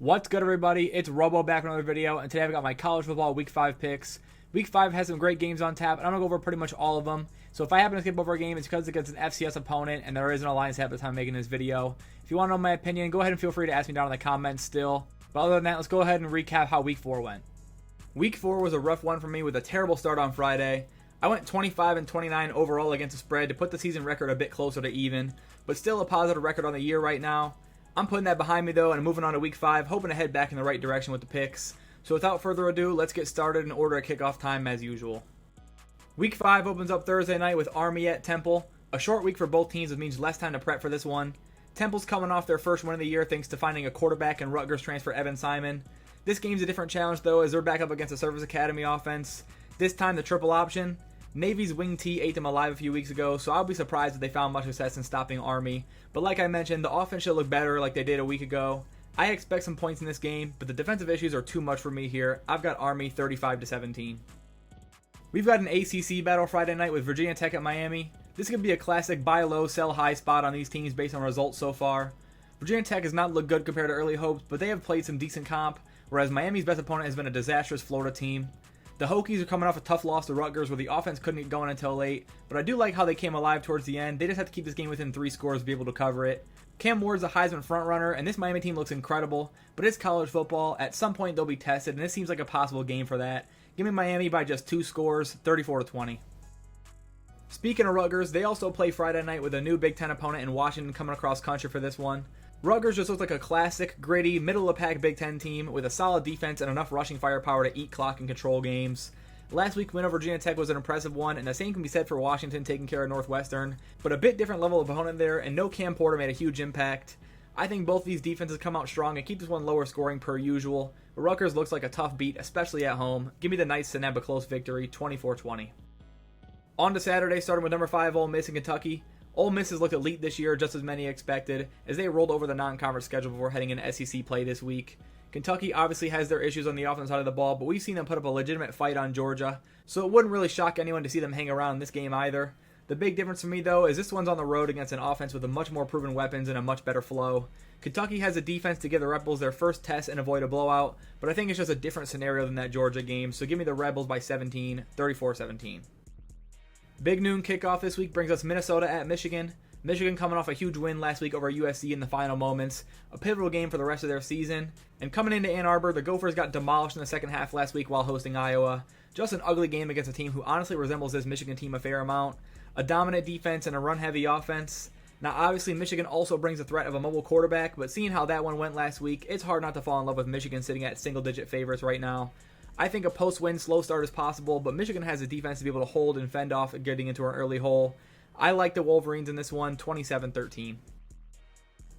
What's good, everybody? It's Robo back with another video, and today I've got my college football Week 5 picks. Week 5 has some great games on tap, and I'm going to go over pretty much all of them. So if I happen to skip over a game, it's because it's against an FCS opponent, and there isn't a Lions at the time of making this video. If you want to know my opinion, go ahead and feel free to ask me down in the comments still. But other than that, let's go ahead and recap how Week 4 went. Week 4 was a rough one for me with a terrible start on Friday. I went 25-29 overall against the spread to put the season record a bit closer to even, but still a positive record on the year right now. I'm putting that behind me though and moving on to Week 5, hoping to head back in the right direction with the picks. So without further ado, let's get started in order of kickoff time as usual. Week 5 opens up Thursday night with Army at Temple. A short week for both teams, which means less time to prep for this one. Temple's coming off their first win of the year thanks to finding a quarterback in Rutgers transfer Evan Simon. This game's a different challenge though, as they're back up against a Service Academy offense. This time the triple option. Navy's wing T ate them alive a few weeks ago, so I'll be surprised if they found much success in stopping Army. But like I mentioned, the offense should look better like they did a week ago. I expect some points in this game, but the defensive issues are too much for me here. I've got Army 35-17. We've got an ACC battle Friday night with Virginia Tech at Miami. This could be a classic buy low, sell high spot on these teams based on results so far. Virginia Tech has not looked good compared to early hopes, but they have played some decent comp, whereas Miami's best opponent has been a disastrous Florida team. The Hokies are coming off a tough loss to Rutgers where the offense couldn't get going until late, but I do like how they came alive towards the end. They just have to keep this game within 3 scores to be able to cover it. Cam Ward's a Heisman frontrunner, and this Miami team looks incredible, but it's college football. At some point they'll be tested, and this seems like a possible game for that. Give me Miami by just 2 scores, 34-20. Speaking of Rutgers, they also play Friday night with a new Big Ten opponent in Washington coming across country for this one. Rutgers just looks like a classic, gritty, middle-of-the-pack Big Ten team with a solid defense and enough rushing firepower to eat clock and control games. Last week's win over Virginia Tech was an impressive one, and the same can be said for Washington taking care of Northwestern, but a bit different level of opponent there, and no Cam Porter made a huge impact. I think both these defenses come out strong and keep this one lower scoring per usual, but Rutgers looks like a tough beat, especially at home. Give me the Knights to nab a close victory, 24-20. On to Saturday, starting with number 5 Ole Miss in Kentucky. Ole Miss has looked elite this year, just as many expected, as they rolled over the non-conference schedule before heading into SEC play this week. Kentucky obviously has their issues on the offensive side of the ball, but we've seen them put up a legitimate fight on Georgia, so it wouldn't really shock anyone to see them hang around in this game either. The big difference for me, though, is this one's on the road against an offense with a much more proven weapons and a much better flow. Kentucky has a defense to give the Rebels their first test and avoid a blowout, but I think it's just a different scenario than that Georgia game, so give me the Rebels by 17, 34-17. Big noon kickoff this week brings us Minnesota at Michigan. Michigan coming off a huge win last week over USC in the final moments, a pivotal game for the rest of their season. And coming into Ann Arbor, the Gophers got demolished in the second half last week while hosting Iowa. Just an ugly game against a team who honestly resembles this Michigan team a fair amount. A dominant defense and a run-heavy offense. Now obviously Michigan also brings the threat of a mobile quarterback, but seeing how that one went last week, it's hard not to fall in love with Michigan sitting at single-digit favorites right now. I think a post-win slow start is possible, but Michigan has the defense to be able to hold and fend off getting into an early hole. I like the Wolverines in this one, 27-13.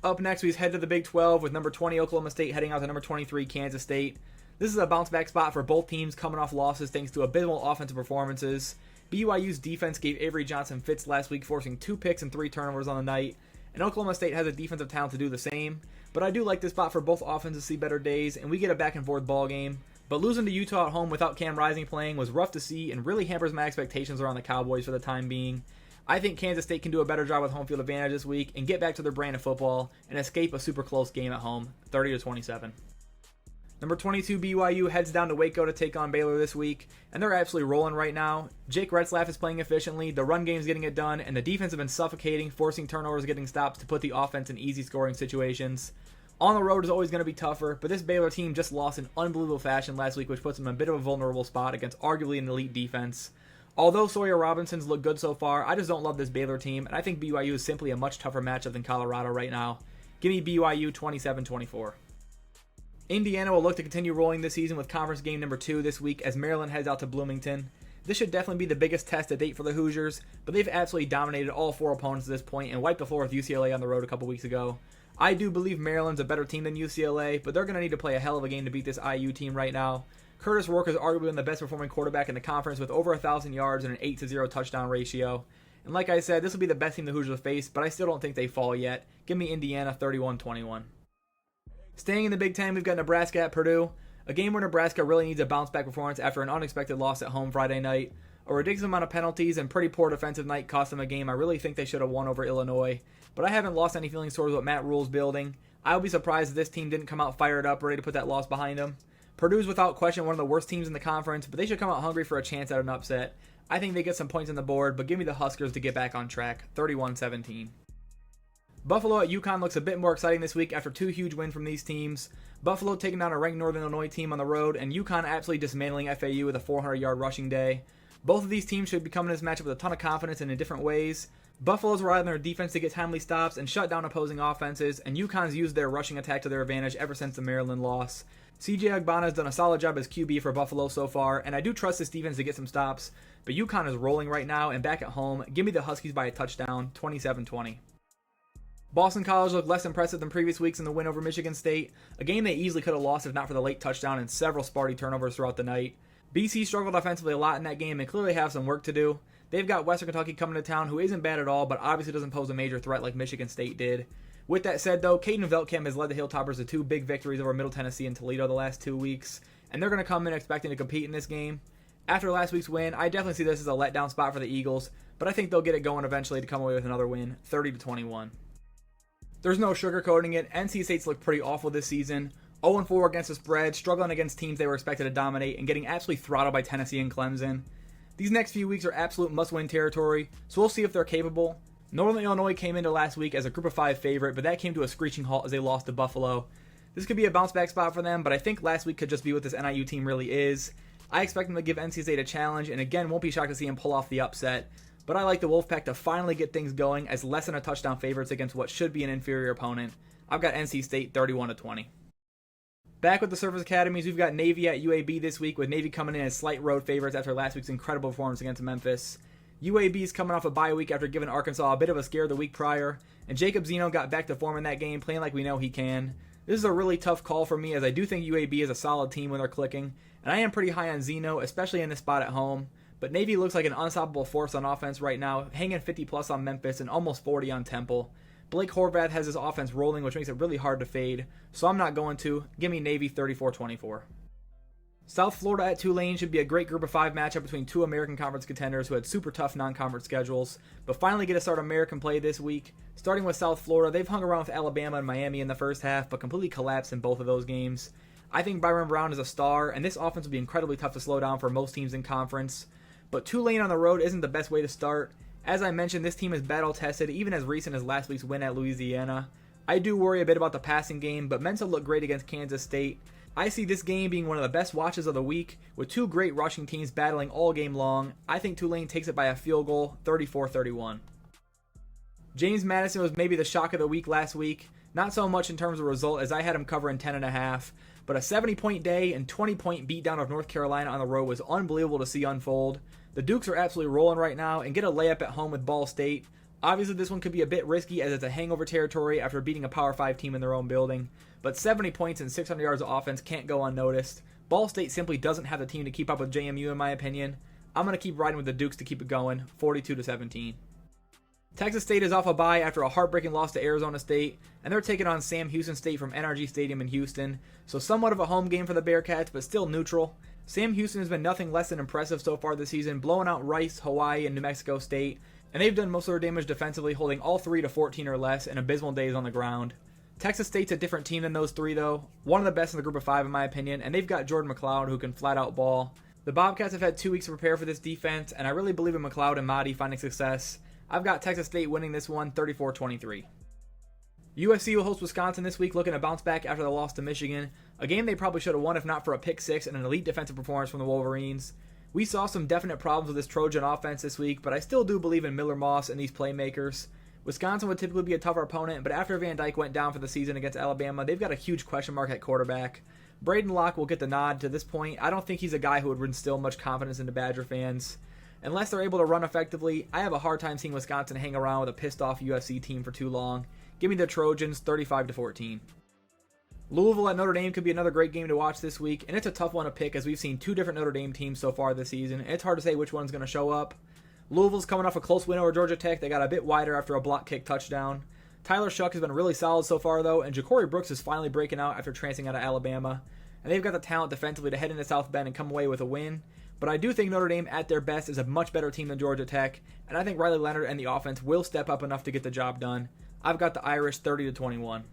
Up next, we head to the Big 12 with number 20 Oklahoma State heading out to number 23 Kansas State. This is a bounce-back spot for both teams coming off losses thanks to abysmal offensive performances. BYU's defense gave Avery Johnson fits last week, forcing 2 picks and 3 turnovers on the night, and Oklahoma State has a defensive talent to do the same. But I do like this spot for both offenses to see better days, and we get a back-and-forth ball game. But losing to Utah at home without Cam Rising playing was rough to see and really hampers my expectations around the Cowboys for the time being. I think Kansas State can do a better job with home field advantage this week and get back to their brand of football and escape a super close game at home, 30-27. Number 22 BYU heads down to Waco to take on Baylor this week, and they're absolutely rolling right now. Jake Retzlaff is playing efficiently, the run game's getting it done, and the defense have been suffocating, forcing turnovers, getting stops to put the offense in easy scoring situations. On the road is always going to be tougher, but this Baylor team just lost in unbelievable fashion last week, which puts them in a bit of a vulnerable spot against arguably an elite defense. Although Sawyer Robinson's looked good so far, I just don't love this Baylor team, and I think BYU is simply a much tougher matchup than Colorado right now. Give me BYU 27-24. Indiana will look to continue rolling this season with conference game number 2 this week as Maryland heads out to Bloomington. This should definitely be the biggest test to date for the Hoosiers, but they've absolutely dominated all 4 opponents at this point and wiped the floor with UCLA on the road a couple weeks ago. I do believe Maryland's a better team than UCLA, but they're going to need to play a hell of a game to beat this IU team right now. Curtis Rourke is arguably the best performing quarterback in the conference with over 1,000 yards and an 8-0 touchdown ratio. And like I said, this will be the best team the Hoosiers have faced, but I still don't think they fall yet. Give me Indiana 31-21. Staying in the Big Ten, we've got Nebraska at Purdue. A game where Nebraska really needs a bounce-back performance after an unexpected loss at home Friday night. A ridiculous amount of penalties and pretty poor defensive night cost them a game I really think they should have won over Illinois. But I haven't lost any feelings towards what Matt Rule's building. I would be surprised if this team didn't come out fired up, ready to put that loss behind them. Purdue's without question one of the worst teams in the conference, but they should come out hungry for a chance at an upset. I think they get some points on the board, but give me the Huskers to get back on track, 31-17. Buffalo at UConn looks a bit more exciting this week after two huge wins from these teams. Buffalo taking down a ranked Northern Illinois team on the road, and UConn absolutely dismantling FAU with a 400-yard rushing day. Both of these teams should be coming to this matchup with a ton of confidence and in different ways. Buffalo's relied on their defense to get timely stops and shut down opposing offenses, and UConn's used their rushing attack to their advantage ever since the Maryland loss. CJ Agbana has done a solid job as QB for Buffalo so far, and I do trust this defense to get some stops, but UConn is rolling right now, and back at home, give me the Huskies by a touchdown, 27-20. Boston College looked less impressive than previous weeks in the win over Michigan State, a game they easily could have lost if not for the late touchdown and several Sparty turnovers throughout the night. BC struggled offensively a lot in that game and clearly have some work to do. They've got Western Kentucky coming to town, who isn't bad at all, but obviously doesn't pose a major threat like Michigan State did. With that said, though, Caden Veltkamp has led the Hilltoppers to two big victories over Middle Tennessee and Toledo the last 2 weeks, and they're going to come in expecting to compete in this game. After last week's win, I definitely see this as a letdown spot for the Eagles, but I think they'll get it going eventually to come away with another win, 30-21. There's no sugarcoating it. NC State's looked pretty awful this season. 0-4 against the spread, struggling against teams they were expected to dominate, and getting absolutely throttled by Tennessee and Clemson. These next few weeks are absolute must-win territory, so we'll see if they're capable. Northern Illinois came into last week as a Group of 5 favorite, but that came to a screeching halt as they lost to Buffalo. This could be a bounce-back spot for them, but I think last week could just be what this NIU team really is. I expect them to give NC State a challenge, and again, won't be shocked to see them pull off the upset. But I like the Wolfpack to finally get things going as less than a touchdown favorites against what should be an inferior opponent. I've got NC State 31-20. Back with the Surface Academies, we've got Navy at UAB this week, with Navy coming in as slight road favorites after last week's incredible performance against Memphis. UAB is coming off a bye week after giving Arkansas a bit of a scare the week prior, and Jacob Zeno got back to form in that game, playing like we know he can. This is a really tough call for me, as I do think UAB is a solid team when they're clicking, and I am pretty high on Zeno, especially in this spot at home. But Navy looks like an unstoppable force on offense right now, hanging 50+ on Memphis and almost 40 on Temple. Blake Horvath has his offense rolling, which makes it really hard to fade, so I'm not going to. Give me Navy 34-24. South Florida at Tulane should be a great Group of 5 matchup between two American Conference contenders who had super tough non-conference schedules, but finally get to start American play this week. Starting with South Florida, they've hung around with Alabama and Miami in the first half, but completely collapsed in both of those games. I think Byron Brown is a star, and this offense will be incredibly tough to slow down for most teams in conference. But Tulane on the road isn't the best way to start. As I mentioned, this team is battle-tested, even as recent as last week's win at Louisiana. I do worry a bit about the passing game, but Mensa looked great against Kansas State. I see this game being one of the best watches of the week, with two great rushing teams battling all game long. I think Tulane takes it by a field goal, 34-31. James Madison was maybe the shock of the week last week. Not so much in terms of result, as I had him covering 10.5, but a 70-point day and 20-point beatdown of North Carolina on the road was unbelievable to see unfold. The Dukes are absolutely rolling right now and get a layup at home with Ball State. Obviously, this one could be a bit risky as it's a hangover territory after beating a Power 5 team in their own building, but 70 points and 600 yards of offense can't go unnoticed. Ball State simply doesn't have the team to keep up with JMU in my opinion. I'm going to keep riding with the Dukes to keep it going, 42-17. Texas State is off a bye after a heartbreaking loss to Arizona State, and they're taking on Sam Houston State from NRG Stadium in Houston, so somewhat of a home game for the Bearcats, but still neutral. Sam Houston has been nothing less than impressive so far this season, blowing out Rice, Hawaii, and New Mexico State, and they've done most of their damage defensively, holding all three to 14 or less in abysmal days on the ground. Texas State's a different team than those three, though, one of the best in the Group of 5 in my opinion, and they've got Jordan McLeod who can flat out ball. The Bobcats have had 2 weeks to prepare for this defense, and I really believe in McLeod and Mahdi finding success. I've got Texas State winning this one, 34-23. USC will host Wisconsin this week, looking to bounce back after the loss to Michigan, a game they probably should have won if not for a pick 6 and an elite defensive performance from the Wolverines. We saw some definite problems with this Trojan offense this week, but I still do believe in Miller Moss and these playmakers. Wisconsin would typically be a tougher opponent, but after Van Dyke went down for the season against Alabama, they've got a huge question mark at quarterback. Braden Locke will get the nod to this point. I don't think he's a guy who would instill much confidence into Badger fans. Unless they're able to run effectively, I have a hard time seeing Wisconsin hang around with a pissed-off USC team for too long. Give me the Trojans, 35-14. Louisville at Notre Dame could be another great game to watch this week, and it's a tough one to pick as we've seen 2 different Notre Dame teams so far this season, and it's hard to say which one's going to show up. Louisville's coming off a close win over Georgia Tech. They got a bit wider after a block kick touchdown. Tyler Shuck has been really solid so far, though, and Ja'Cory Brooks is finally breaking out after transferring out of Alabama. And they've got the talent defensively to head into South Bend and come away with a win. But I do think Notre Dame, at their best, is a much better team than Georgia Tech, and I think Riley Leonard and the offense will step up enough to get the job done. I've got the Irish 30-21.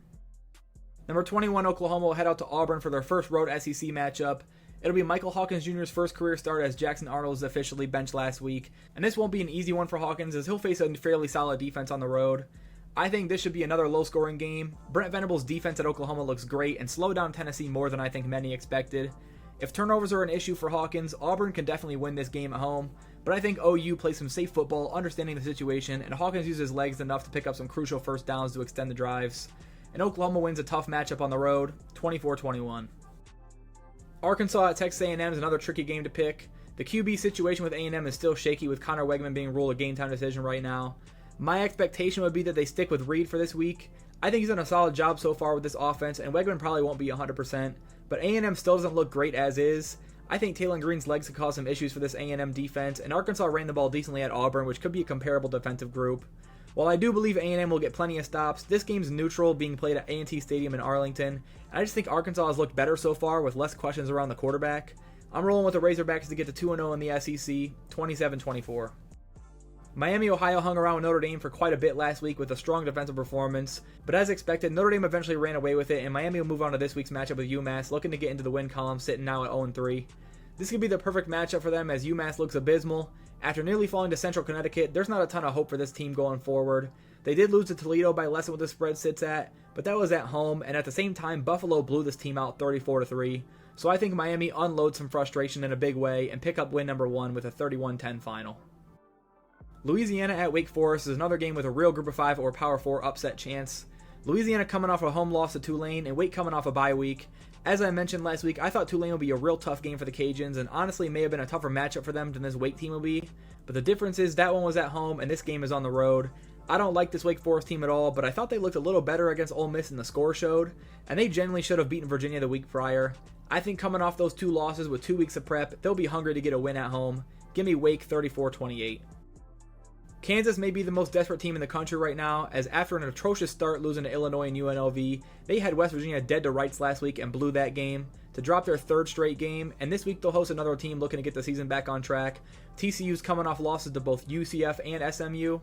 Number 21, Oklahoma will head out to Auburn for their first road SEC matchup. It'll be Michael Hawkins Jr.'s first career start as Jackson Arnold was officially benched last week. And this won't be an easy one for Hawkins as he'll face a fairly solid defense on the road. I think this should be another low-scoring game. Brent Venables' defense at Oklahoma looks great and slowed down Tennessee more than I think many expected. If turnovers are an issue for Hawkins, Auburn can definitely win this game at home. But I think OU plays some safe football, understanding the situation, and Hawkins uses his legs enough to pick up some crucial first downs to extend the drives. And Oklahoma wins a tough matchup on the road, 24-21. Arkansas at Texas A&M is another tricky game to pick. The QB situation with A&M is still shaky with Connor Wegman being ruled a game-time decision right now. My expectation would be that they stick with Reed for this week. I think he's done a solid job so far with this offense, and Wegman probably won't be 100%, but A&M still doesn't look great as is. I think Taylor Green's legs could cause some issues for this A&M defense, and Arkansas ran the ball decently at Auburn, which could be a comparable defensive group. While I do believe A&M will get plenty of stops, this game's neutral, being played at A&T Stadium in Arlington, and I just think Arkansas has looked better so far with less questions around the quarterback. I'm rolling with the Razorbacks to get to 2-0 in the SEC, 27-24. Miami, Ohio hung around with Notre Dame for quite a bit last week with a strong defensive performance, but as expected, Notre Dame eventually ran away with it, and Miami will move on to this week's matchup with UMass, looking to get into the win column, sitting now at 0-3. This could be the perfect matchup for them as UMass looks abysmal. After nearly falling to Central Connecticut, there's not a ton of hope for this team going forward. They did lose to Toledo by less than what the spread sits at, but that was at home, and at the same time, Buffalo blew this team out 34-3. So I think Miami unloads some frustration in a big way and pick up win number 1 with a 31-10 final. Louisiana at Wake Forest is another game with a real Group of 5 or Power 4 upset chance. Louisiana coming off a home loss to Tulane and Wake coming off a bye week. As I mentioned last week, I thought Tulane would be a real tough game for the Cajuns and honestly may have been a tougher matchup for them than this Wake team will be. But the difference is that one was at home and this game is on the road. I don't like this Wake Forest team at all, but I thought they looked a little better against Ole Miss than the score showed, and they genuinely should have beaten Virginia the week prior. I think coming off those 2 losses with 2 weeks of prep, they'll be hungry to get a win at home. Give me Wake 34-28. Kansas may be the most desperate team in the country right now, as after an atrocious start losing to Illinois and UNLV, they had West Virginia dead to rights last week and blew that game to drop their 3rd straight game, and this week they'll host another team looking to get the season back on track. TCU's coming off losses to both UCF and SMU.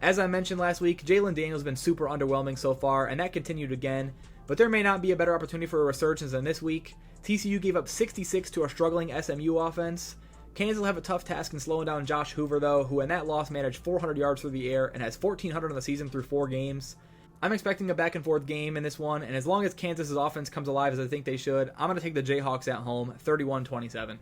As I mentioned last week, Jalen Daniels has been super underwhelming so far, and that continued again, but there may not be a better opportunity for a resurgence than this week. TCU gave up 66 to a struggling SMU offense. Kansas will have a tough task in slowing down Josh Hoover, though, who in that loss managed 400 yards through the air and has 1,400 on the season through 4 games. I'm expecting a back-and-forth game in this one, and as long as Kansas' offense comes alive as I think they should, I'm going to take the Jayhawks at home, 31-27.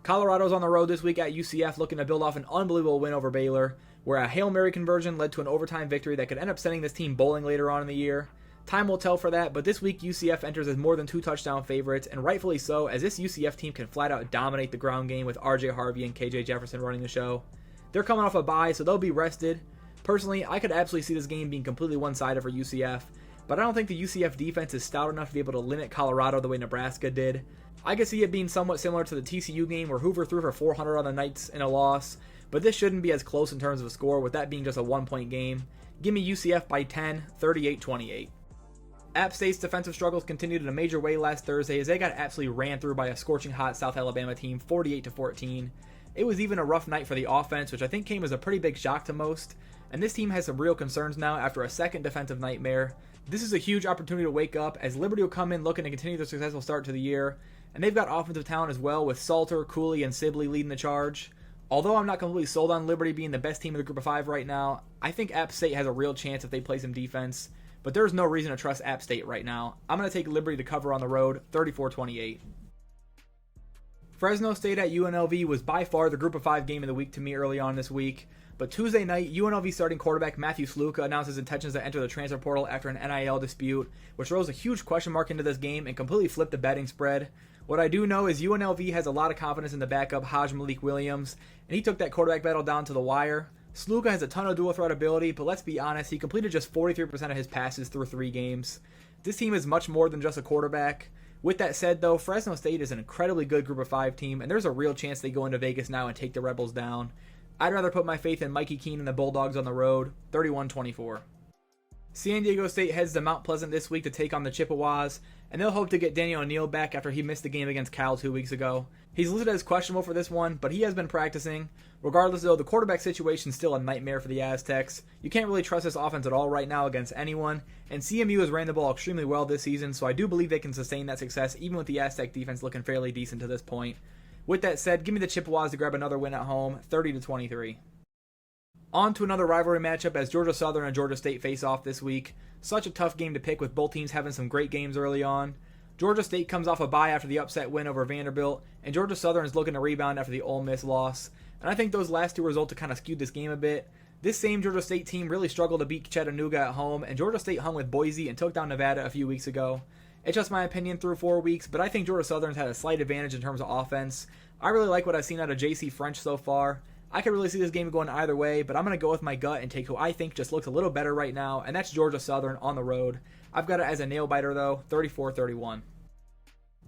Colorado's on the road this week at UCF looking to build off an unbelievable win over Baylor, where a Hail Mary conversion led to an overtime victory that could end up sending this team bowling later on in the year. Time will tell for that, but this week UCF enters as more than 2 touchdown favorites, and rightfully so, as this UCF team can flat out dominate the ground game with RJ Harvey and KJ Jefferson running the show. They're coming off a bye, so they'll be rested. Personally, I could absolutely see this game being completely one-sided for UCF, but I don't think the UCF defense is stout enough to be able to limit Colorado the way Nebraska did. I could see it being somewhat similar to the TCU game where Hoover threw for 400 on the Knights in a loss, but this shouldn't be as close in terms of a score, with that being just a 1-point game. Give me UCF by 10, 38-28. App State's defensive struggles continued in a major way last Thursday as they got absolutely ran through by a scorching hot South Alabama team 48-14. It was even a rough night for the offense, which I think came as a pretty big shock to most, and this team has some real concerns now after a second defensive nightmare. This is a huge opportunity to wake up as Liberty will come in looking to continue their successful start to the year, and they've got offensive talent as well with Salter, Cooley, and Sibley leading the charge. Although I'm not completely sold on Liberty being the best team in the Group of 5 right now, I think App State has a real chance if they play some defense. But there's no reason to trust App State right now. I'm going to take Liberty to cover on the road, 34-28. Fresno State at UNLV was by far the Group of 5 game of the week to me early on this week. But Tuesday night, UNLV starting quarterback Matthew Sluka announced his intentions to enter the transfer portal after an NIL dispute, which throws a huge question mark into this game and completely flipped the betting spread. What I do know is UNLV has a lot of confidence in the backup Haj Malik Williams, and he took that quarterback battle down to the wire. Sluka has a ton of dual threat ability, but let's be honest, he completed just 43% of his passes through 3 games. This team is much more than just a quarterback. With that said, though, Fresno State is an incredibly good Group of 5 team, and there's a real chance they go into Vegas now and take the Rebels down. I'd rather put my faith in Mikey Keene and the Bulldogs on the road, 31-24. San Diego State heads to Mount Pleasant this week to take on the Chippewas, and they'll hope to get Daniel O'Neal back after he missed the game against Cal 2 weeks ago. He's listed as questionable for this one, but he has been practicing. Regardless, though, the quarterback situation is still a nightmare for the Aztecs. You can't really trust this offense at all right now against anyone, and CMU has ran the ball extremely well this season, so I do believe they can sustain that success even with the Aztec defense looking fairly decent to this point. With that said, give me the Chippewas to grab another win at home, 30-23. On to another rivalry matchup as Georgia Southern and Georgia State face off this week. Such a tough game to pick with both teams having some great games early on. Georgia State comes off a bye after the upset win over Vanderbilt, and Georgia Southern is looking to rebound after the Ole Miss loss. And I think those last two results have kind of skewed this game a bit. This same Georgia State team really struggled to beat Chattanooga at home, and Georgia State hung with Boise and took down Nevada a few weeks ago. It's just my opinion through 4 weeks, but I think Georgia Southern's had a slight advantage in terms of offense. I really like what I've seen out of JC French so far. I could really see this game going either way, but I'm going to go with my gut and take who I think just looks a little better right now, and that's Georgia Southern on the road. I've got it as a nail-biter, though, 34-31.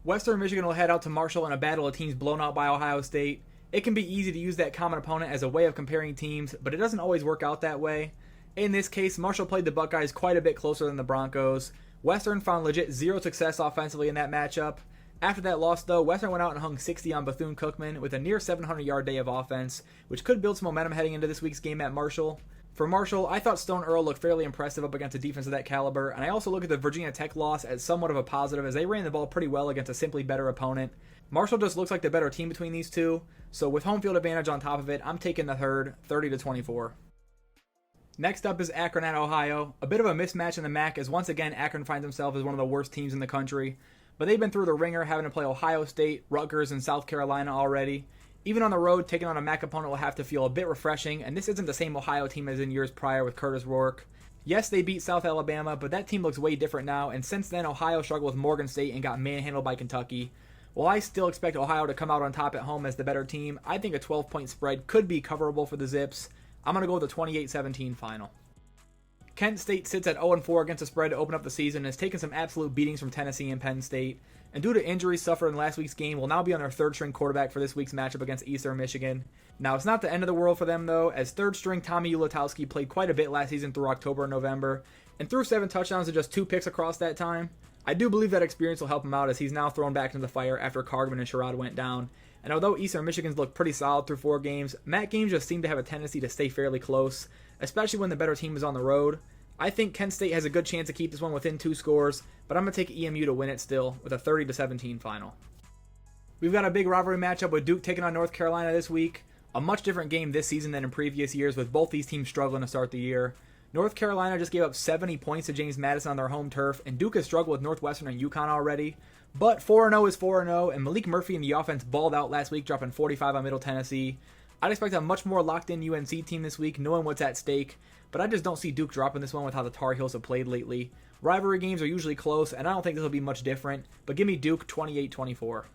Western Michigan will head out to Marshall in a battle of teams blown out by Ohio State. It can be easy to use that common opponent as a way of comparing teams, but it doesn't always work out that way. In this case, Marshall played the Buckeyes quite a bit closer than the Broncos. Western found legit zero success offensively in that matchup. After that loss, though, Western went out and hung 60 on Bethune-Cookman with a near 700-yard day of offense, which could build some momentum heading into this week's game at Marshall. For Marshall, I thought Stone Earl looked fairly impressive up against a defense of that caliber, and I also look at the Virginia Tech loss as somewhat of a positive as they ran the ball pretty well against a simply better opponent. Marshall just looks like the better team between these two, so with home field advantage on top of it, I'm taking the Herd, 30-24. Next up is Akron at Ohio. A bit of a mismatch in the MAC as once again Akron finds himself as one of the worst teams in the country. But they've been through the ringer having to play Ohio State, Rutgers, and South Carolina already. Even on the road, taking on a MAC opponent will have to feel a bit refreshing, and this isn't the same Ohio team as in years prior with Curtis Rourke. Yes, they beat South Alabama, but that team looks way different now, and since then Ohio struggled with Morgan State and got manhandled by Kentucky. While I still expect Ohio to come out on top at home as the better team, I think a 12-point spread could be coverable for the Zips. I'm going to go with a 28-17 final. Kent State sits at 0-4 against the spread to open up the season and has taken some absolute beatings from Tennessee and Penn State. And due to injuries suffered in last week's game, will now be on their third-string quarterback for this week's matchup against Eastern Michigan. Now, it's not the end of the world for them, though, as third-string Tommy Ulatowski played quite a bit last season through October and November, and threw 7 touchdowns and just 2 picks across that time. I do believe that experience will help him out as he's now thrown back into the fire after Cargman and Sherrod went down. And although Eastern Michigan's looked pretty solid through 4 games, MAC games just seem to have a tendency to stay fairly close, especially when the better team is on the road. I think Kent State has a good chance to keep this one within 2 scores, but I'm going to take EMU to win it still with a 30-17 final. We've got a big rivalry matchup with Duke taking on North Carolina this week. A much different game this season than in previous years with both these teams struggling to start the year. North Carolina just gave up 70 points to James Madison on their home turf, and Duke has struggled with Northwestern and UConn already. But 4-0 is 4-0, and Malik Murphy and the offense balled out last week, dropping 45 on Middle Tennessee. I'd expect a much more locked-in UNC team this week, knowing what's at stake, but I just don't see Duke dropping this one with how the Tar Heels have played lately. Rivalry games are usually close, and I don't think this will be much different, but give me Duke 28-24.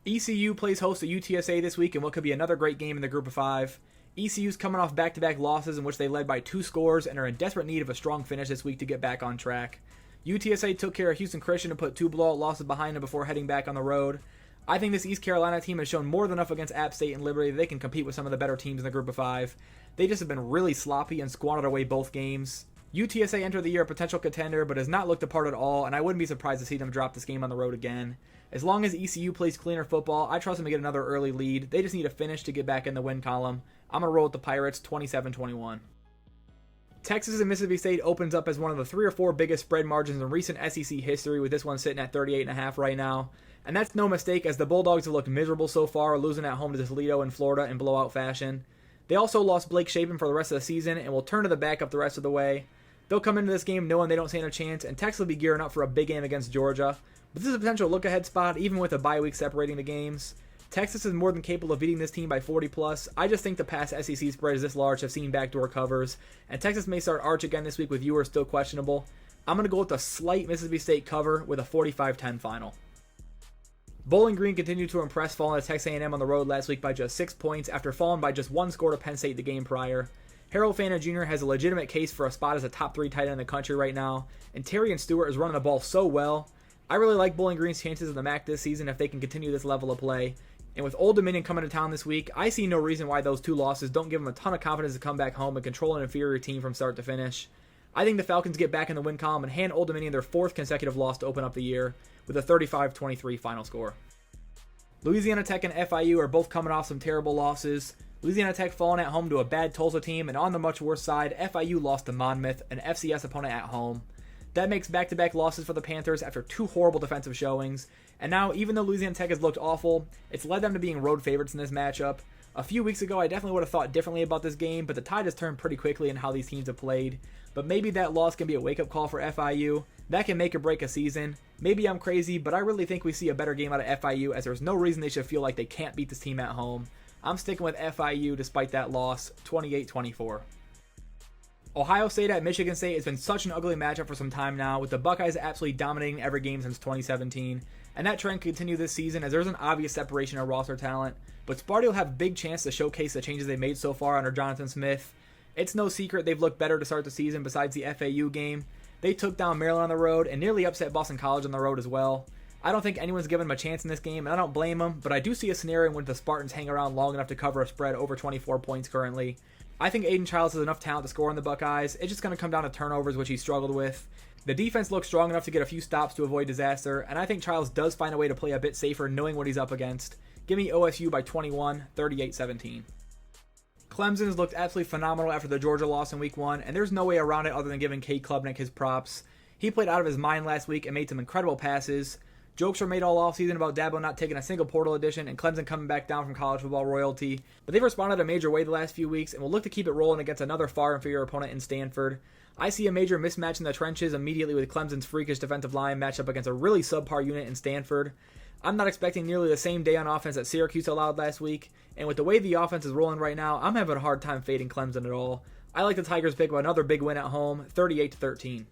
ECU plays host to UTSA this week in what could be another great game in the Group of 5. ECU's coming off back-to-back losses in which they led by 2 scores and are in desperate need of a strong finish this week to get back on track. UTSA took care of Houston Christian and put 2 blowout losses behind them before heading back on the road. I think this East Carolina team has shown more than enough against App State and Liberty that they can compete with some of the better teams in the Group of 5. They just have been really sloppy and squandered away both games. UTSA entered the year a potential contender, but has not looked apart at all, and I wouldn't be surprised to see them drop this game on the road again. As long as ECU plays cleaner football, I trust them to get another early lead. They just need a finish to get back in the win column. I'm going to roll with the Pirates 27-21. Texas and Mississippi State opens up as one of the 3 or 4 biggest spread margins in recent SEC history, with this one sitting at 38.5 right now. And that's no mistake, as the Bulldogs have looked miserable so far, losing at home to Toledo in Florida in blowout fashion. They also lost Blake Shapen for the rest of the season and will turn to the backup the rest of the way. They'll come into this game knowing they don't stand a chance, and Texas will be gearing up for a big game against Georgia. But this is a potential look-ahead spot, even with a bye week separating the games. Texas is more than capable of beating this team by 40+. I just think the past SEC spreads this large have seen backdoor covers, and Texas may start Arch again this week with Ewers still questionable. I'm going to go with a slight Mississippi State cover with a 45-10 final. Bowling Green continued to impress, falling to Texas A&M on the road last week by just 6 points after falling by just 1 score to Penn State the game prior. Harold Fanta Jr. has a legitimate case for a spot as a top 3 tight end in the country right now, and Terrion Stewart is running the ball so well. I really like Bowling Green's chances in the MAC this season if they can continue this level of play. And with Old Dominion coming to town this week, I see no reason why those 2 losses don't give them a ton of confidence to come back home and control an inferior team from start to finish. I think the Falcons get back in the win column and hand Old Dominion their 4th consecutive loss to open up the year with a 35-23 final score. Louisiana Tech and FIU are both coming off some terrible losses. Louisiana Tech falling at home to a bad Tulsa team, and on the much worse side, FIU lost to Monmouth, an FCS opponent at home. That makes back-to-back losses for the Panthers after 2 horrible defensive showings, and now even though Louisiana Tech has looked awful, it's led them to being road favorites in this matchup. A few weeks ago, I definitely would have thought differently about this game, but the tide has turned pretty quickly in how these teams have played. But maybe that loss can be a wake-up call for FIU. That can make or break a season. Maybe I'm crazy, but I really think we see a better game out of FIU, as there's no reason they should feel like they can't beat this team at home. I'm sticking with FIU despite that loss, 28-24. Ohio State at Michigan State has been such an ugly matchup for some time now, with the Buckeyes absolutely dominating every game since 2017. And that trend continues this season as there's an obvious separation of roster talent. But Sparty will have a big chance to showcase the changes they made so far under Jonathan Smith. It's no secret they've looked better to start the season besides the FAU game. They took down Maryland on the road and nearly upset Boston College on the road as well. I don't think anyone's given them a chance in this game, and I don't blame them, but I do see a scenario in which the Spartans hang around long enough to cover a spread over 24 points currently. I think Aiden Childs has enough talent to score on the Buckeyes. It's just going to come down to turnovers, which he struggled with. The defense looks strong enough to get a few stops to avoid disaster, and I think Childs does find a way to play a bit safer knowing what he's up against. Give me OSU by 21, 38-17. Clemson has looked absolutely phenomenal after the Georgia loss in week 1, and there's no way around it other than giving Cade Klubnik his props. He played out of his mind last week and made some incredible passes. Jokes were made all offseason about Dabo not taking a single portal edition and Clemson coming back down from college football royalty, but they've responded a major way the last few weeks and will look to keep it rolling against another far inferior opponent in Stanford. I see a major mismatch in the trenches immediately with Clemson's freakish defensive line matched up against a really subpar unit in Stanford. I'm not expecting nearly the same day on offense that Syracuse allowed last week, and with the way the offense is rolling right now, I'm having a hard time fading Clemson at all. I like the Tigers pick up another big win at home, 38-13.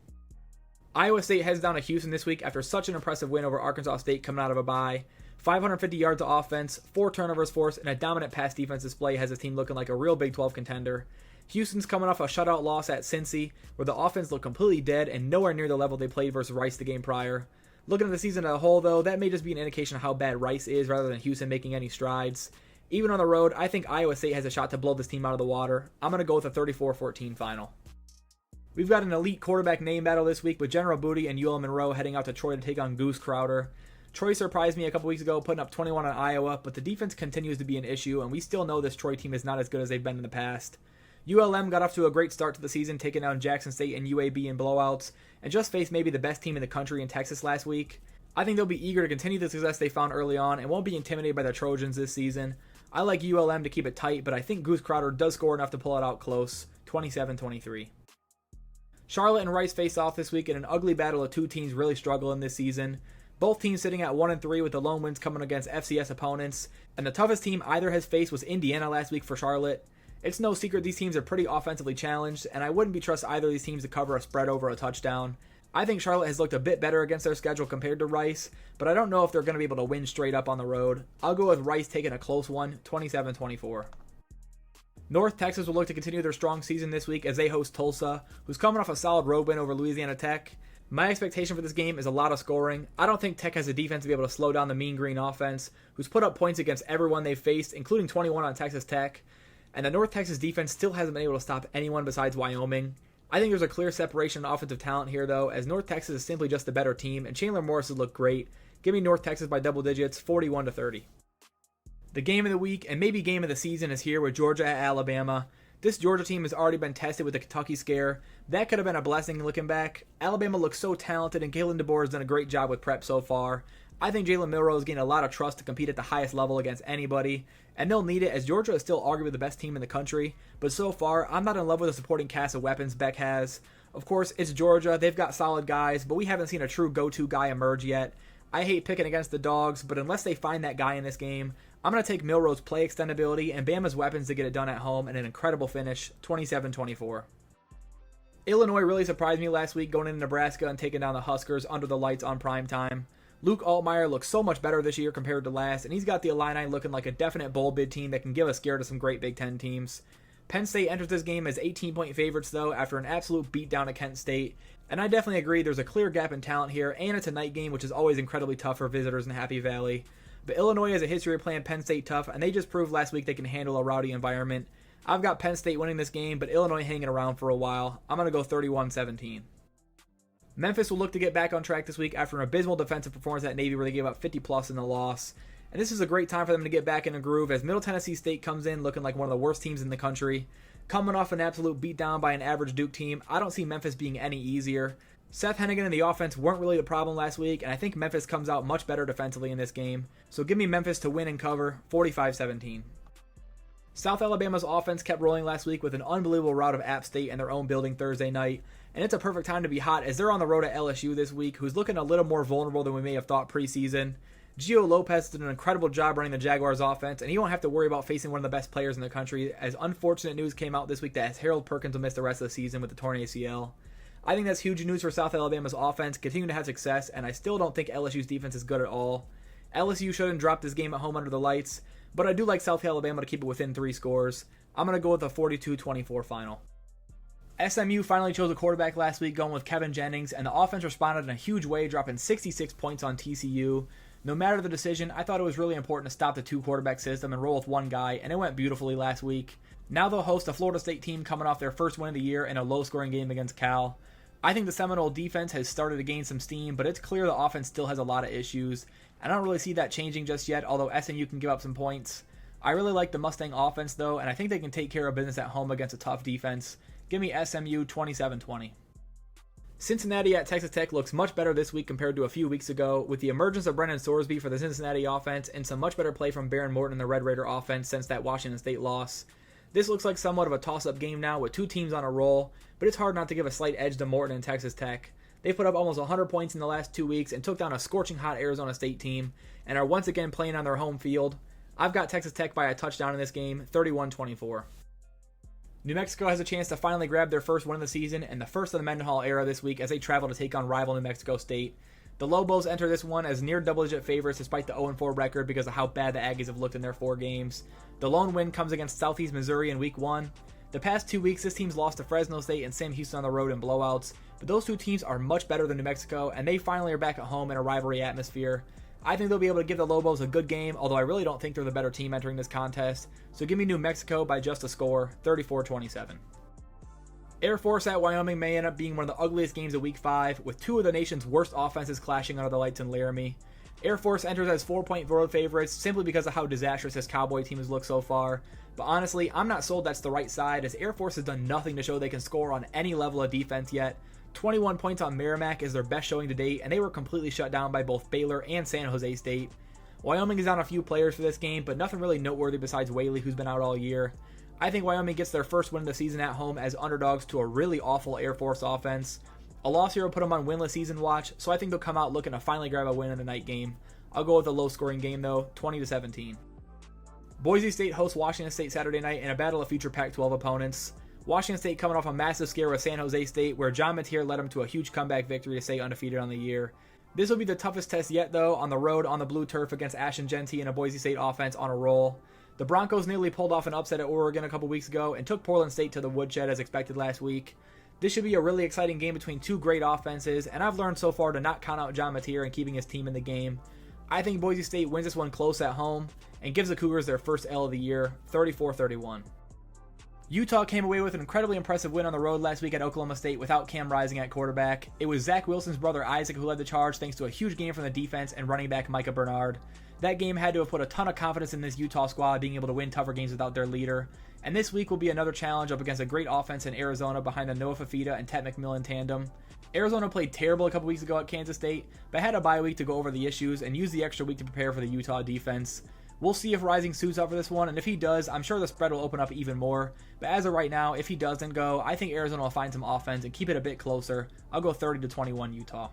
Iowa State heads down to Houston this week after such an impressive win over Arkansas State coming out of a bye. 550 yards of offense, 4 turnovers forced, and a dominant pass defense display has his team looking like a real Big 12 contender. Houston's coming off a shutout loss at Cincy, where the offense looked completely dead and nowhere near the level they played versus Rice the game prior. Looking at the season as a whole, though, that may just be an indication of how bad Rice is rather than Houston making any strides. Even on the road, I think Iowa State has a shot to blow this team out of the water. I'm going to go with a 34-14 final. We've got an elite quarterback name battle this week with General Booty and UL Monroe heading out to Troy to take on Goose Crowder. Troy surprised me a couple weeks ago, putting up 21 on Iowa, but the defense continues to be an issue, and we still know this Troy team is not as good as they've been in the past. ULM got off to a great start to the season, taking down Jackson State and UAB in blowouts, and just faced maybe the best team in the country in Texas last week. I think they'll be eager to continue the success they found early on and won't be intimidated by the Trojans this season. I like ULM to keep it tight, but I think Goose Crowder does score enough to pull it out close, 27-23. Charlotte and Rice face off this week in an ugly battle of two teams really struggling this season. Both teams sitting at 1-3 with the lone wins coming against FCS opponents, and the toughest team either has faced was Indiana last week for Charlotte. It's no secret these teams are pretty offensively challenged, and I wouldn't be trust either of these teams to cover a spread over a touchdown. I think Charlotte has looked a bit better against their schedule compared to Rice, but I don't know if they're going to be able to win straight up on the road. I'll go with Rice taking a close one, 27-24. North Texas will look to continue their strong season this week as they host Tulsa, who's coming off a solid road win over Louisiana Tech. My expectation for this game is a lot of scoring. I don't think Tech has a defense to be able to slow down the Mean Green offense, who's put up points against everyone they've faced, including 21 on Texas Tech. And the North Texas defense still hasn't been able to stop anyone besides Wyoming. I think there's a clear separation in offensive talent here, though, as North Texas is simply just the better team, and Chandler Morris has looked great. Give me North Texas by double digits, 41-30. The game of the week, and maybe game of the season, is here with Georgia at Alabama. This Georgia team has already been tested with the Kentucky scare. That could have been a blessing looking back. Alabama looks so talented, and Kalen DeBoer has done a great job with prep so far. I think Jalen Milroe has gained a lot of trust to compete at the highest level against anybody, and they'll need it as Georgia is still arguably the best team in the country, but so far, I'm not in love with the supporting cast of weapons Beck has. Of course, it's Georgia, they've got solid guys, but we haven't seen a true go-to guy emerge yet. I hate picking against the dogs, but unless they find that guy in this game, I'm going to take Milroe's play extendability and Bama's weapons to get it done at home and an incredible finish, 27-24. Illinois really surprised me last week going into Nebraska and taking down the Huskers under the lights on prime time. Luke Altmaier looks so much better this year compared to last, and he's got the Illini looking like a definite bowl bid team that can give a scare to some great Big Ten teams. Penn State enters this game as 18-point favorites, though, after an absolute beatdown at Kent State, and I definitely agree there's a clear gap in talent here, and it's a night game, which is always incredibly tough for visitors in Happy Valley. But Illinois has a history of playing Penn State tough, and they just proved last week they can handle a rowdy environment. I've got Penn State winning this game, but Illinois hanging around for a while. I'm going to go 31-17. Memphis will look to get back on track this week after an abysmal defensive performance at Navy where they gave up 50+ in the loss. And this is a great time for them to get back in a groove as Middle Tennessee State comes in looking like one of the worst teams in the country. Coming off an absolute beatdown by an average Duke team, I don't see Memphis being any easier. Seth Hennigan and the offense weren't really the problem last week, and I think Memphis comes out much better defensively in this game. So give me Memphis to win and cover, 45-17. South Alabama's offense kept rolling last week with an unbelievable rout of App State in their own building Thursday night, and it's a perfect time to be hot as they're on the road at LSU this week, who's looking a little more vulnerable than we may have thought preseason. Gio Lopez did an incredible job running the Jaguars offense, and he won't have to worry about facing one of the best players in the country, as unfortunate news came out this week that Harold Perkins will miss the rest of the season with the torn ACL. I think that's huge news for South Alabama's offense, continuing to have success, and I still don't think LSU's defense is good at all. LSU shouldn't drop this game at home under the lights, but I do like South Alabama to keep it within 3 scores. I'm going to go with a 42-24 final. SMU finally chose a quarterback last week, going with Kevin Jennings, and the offense responded in a huge way, dropping 66 points on TCU. No matter the decision, I thought it was really important to stop the 2-quarterback system and roll with one guy, and it went beautifully last week. Now they'll host a Florida State team coming off their first win of the year in a low-scoring game against Cal. I think the Seminole defense has started to gain some steam, but it's clear the offense still has a lot of issues. I don't really see that changing just yet, although SMU can give up some points. I really like the Mustang offense, though, and I think they can take care of business at home against a tough defense. Give me SMU 27-20. Cincinnati at Texas Tech looks much better this week compared to a few weeks ago, with the emergence of Brendan Sorsby for the Cincinnati offense and some much better play from Baron Morton and the Red Raider offense since that Washington State loss. This looks like somewhat of a toss-up game now with 2 teams on a roll, but it's hard not to give a slight edge to Morton and Texas Tech. They put up almost 100 points in the last 2 weeks and took down a scorching hot Arizona State team and are once again playing on their home field. I've got Texas Tech by a touchdown in this game, 31-24. New Mexico has a chance to finally grab their first win of the season and the first of the Mendenhall era this week as they travel to take on rival New Mexico State. The Lobos enter this one as near double-digit favorites despite the 0-4 record because of how bad the Aggies have looked in their 4 games. The lone win comes against Southeast Missouri in Week 1. The past 2 weeks, this team's lost to Fresno State and Sam Houston on the road in blowouts, but those 2 teams are much better than New Mexico, and they finally are back at home in a rivalry atmosphere. I think they'll be able to give the Lobos a good game, although I really don't think they're the better team entering this contest, so give me New Mexico by just a score, 34-27. Air Force at Wyoming may end up being one of the ugliest games of Week 5, with 2 of the nation's worst offenses clashing under the lights in Laramie. Air Force enters as 4-point road favorites simply because of how disastrous this Cowboy team has looked so far, but honestly, I'm not sold that's the right side as Air Force has done nothing to show they can score on any level of defense yet. 21 points on Merrimack is their best showing to date, and they were completely shut down by both Baylor and San Jose State. Wyoming is down a few players for this game, but nothing really noteworthy besides Whaley, who's been out all year. I think Wyoming gets their first win of the season at home as underdogs to a really awful Air Force offense. A loss here will put them on winless season watch, so I think they'll come out looking to finally grab a win in the night game. I'll go with a low-scoring game, though, 20-17. Boise State hosts Washington State Saturday night in a battle of future Pac-12 opponents. Washington State coming off a massive scare with San Jose State, where John Mateer led them to a huge comeback victory to stay undefeated on the year. This will be the toughest test yet, though, on the road on the blue turf against Ashton Genty and a Boise State offense on a roll. The Broncos nearly pulled off an upset at Oregon a couple weeks ago and took Portland State to the woodshed as expected last week. This should be a really exciting game between 2 great offenses, and I've learned so far to not count out John Mateer and keeping his team in the game. I think Boise State wins this one close at home and gives the Cougars their first L of the year, 34-31. Utah came away with an incredibly impressive win on the road last week at Oklahoma State without Cam Rising at quarterback. It was Zach Wilson's brother Isaac who led the charge thanks to a huge game from the defense and running back Micah Bernard. That game had to have put a ton of confidence in this Utah squad being able to win tougher games without their leader. And this week will be another challenge up against a great offense in Arizona behind the Noah Fafita and Tet McMillan tandem. Arizona played terrible a couple weeks ago at Kansas State, but had a bye week to go over the issues and use the extra week to prepare for the Utah defense. We'll see if Rising suits up for this one, and if he does, I'm sure the spread will open up even more. But as of right now, if he doesn't go, I think Arizona will find some offense and keep it a bit closer. I'll go 30-21 Utah.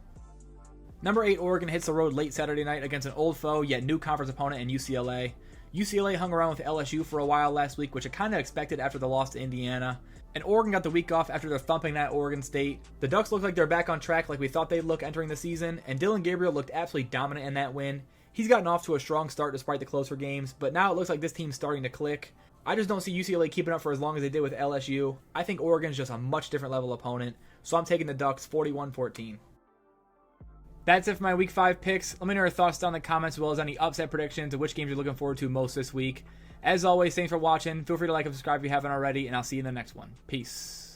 Number 8 Oregon hits the road late Saturday night against an old foe yet new conference opponent in UCLA. UCLA hung around with LSU for a while last week, which I kind of expected after the loss to Indiana. And Oregon got the week off after their thumping at Oregon State. The Ducks look like they're back on track like we thought they'd look entering the season, and Dylan Gabriel looked absolutely dominant in that win. He's gotten off to a strong start despite the closer games, but now it looks like this team's starting to click. I just don't see UCLA keeping up for as long as they did with LSU. I think Oregon's just a much different level opponent, so I'm taking the Ducks 41-14. That's it for my Week 5 picks. Let me know your thoughts down in the comments, as well as any upset predictions of which games you're looking forward to most this week. As always, thanks for watching. Feel free to like and subscribe if you haven't already, and I'll see you in the next one. Peace.